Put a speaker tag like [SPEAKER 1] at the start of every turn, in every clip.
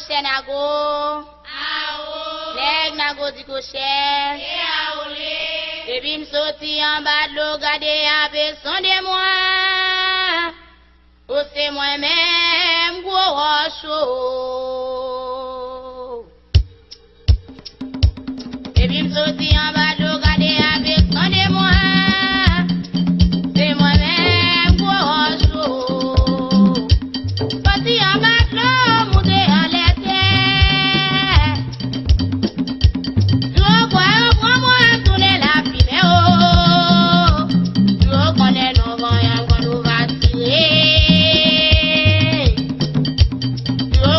[SPEAKER 1] cocher nago. Nèg nago di cocher. Et puis m'sorti en bas de l'eau, garder avec son de moi. Ou c'est moi-même gros chaud. Et puis m'sorti en bas de l'eau, garder avec son de moi. C'est moi-même gros chaud. Sorti en bas de l'eau, monter en l'été. Je vois un grand moi tourner la fumée. Je connais nos voyants quand nous va tirer. Je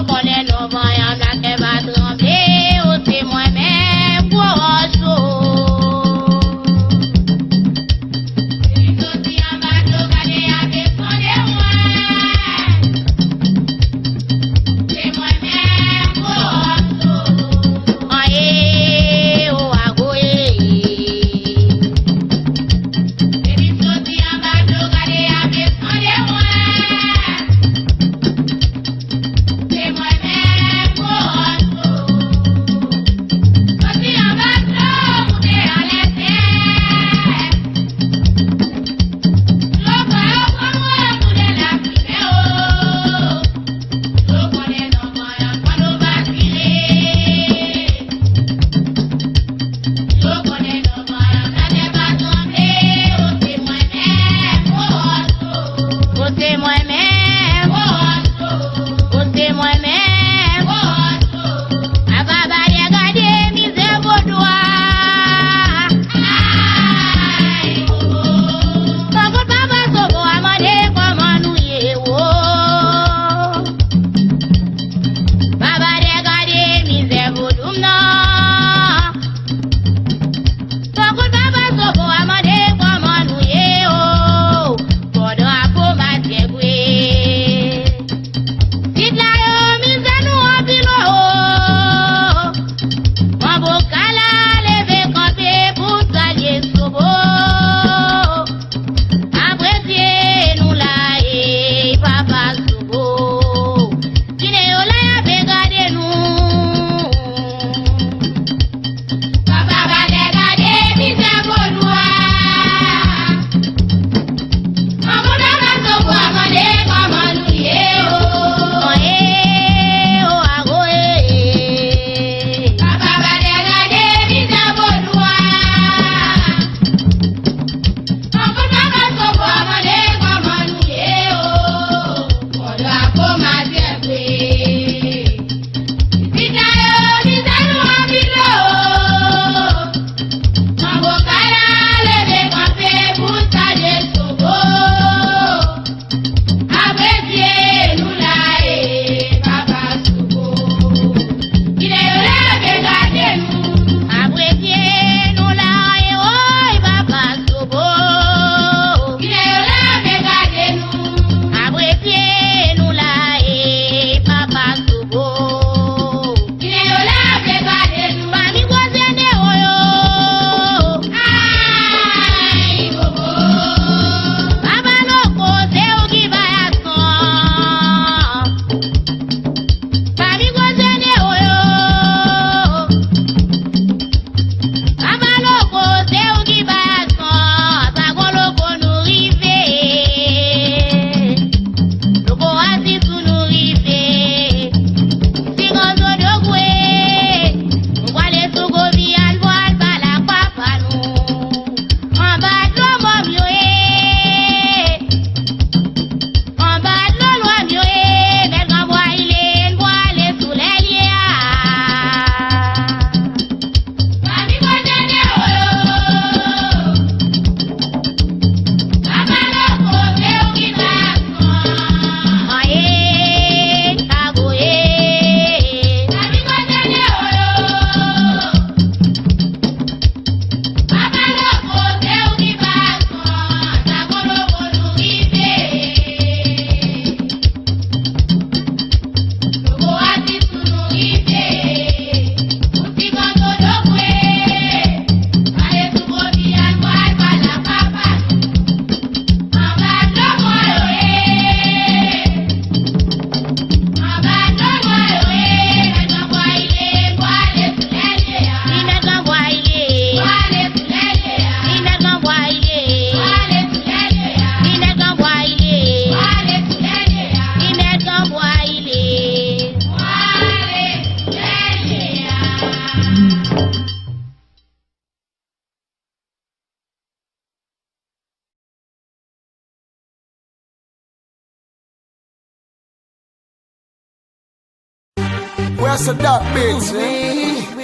[SPEAKER 2] Where's the dark bits,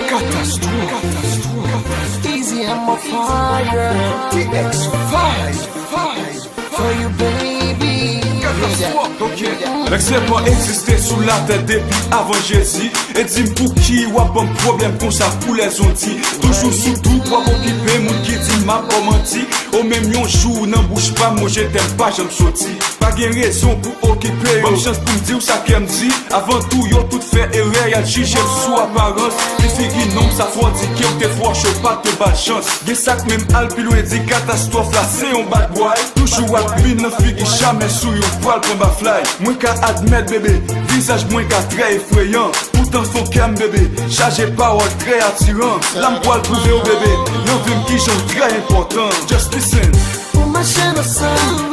[SPEAKER 2] Catastrophe. Easy, I'm a fire. TX5 for you, baby.
[SPEAKER 3] L'excellent existait sous la tête depuis avant Jésus. Et dis pour qui ou a bon problème comme ça pour les ondits. Toujours sous tout pour occuper mon qui dit m'a pas menti. Au même yon jour n'en bouge pas moi je t'aime pas j'aime sorti. Pas gain raison pour occuper. Bonne chance pour me dire ça qu'elle me dit. Avant tout yo tout fait erreur y'a jugé sous apparence. Les filles non ça faut dire qu'il te faut chaud pas te bas chance. Des sacs même alpilou et dit catastrophe là c'est un bad boy. Toujours à plus ne figue jamais sous yon poil pour ma fly. Moins qu'à admettre bébé, visage moins qu'à très effrayant. Pourtant faut calme bébé, chargé parole très attirant. L'âme poil prouvé au bébé, non vim qui j'en très important. Just listen.
[SPEAKER 2] Pour ma chaîne au sein.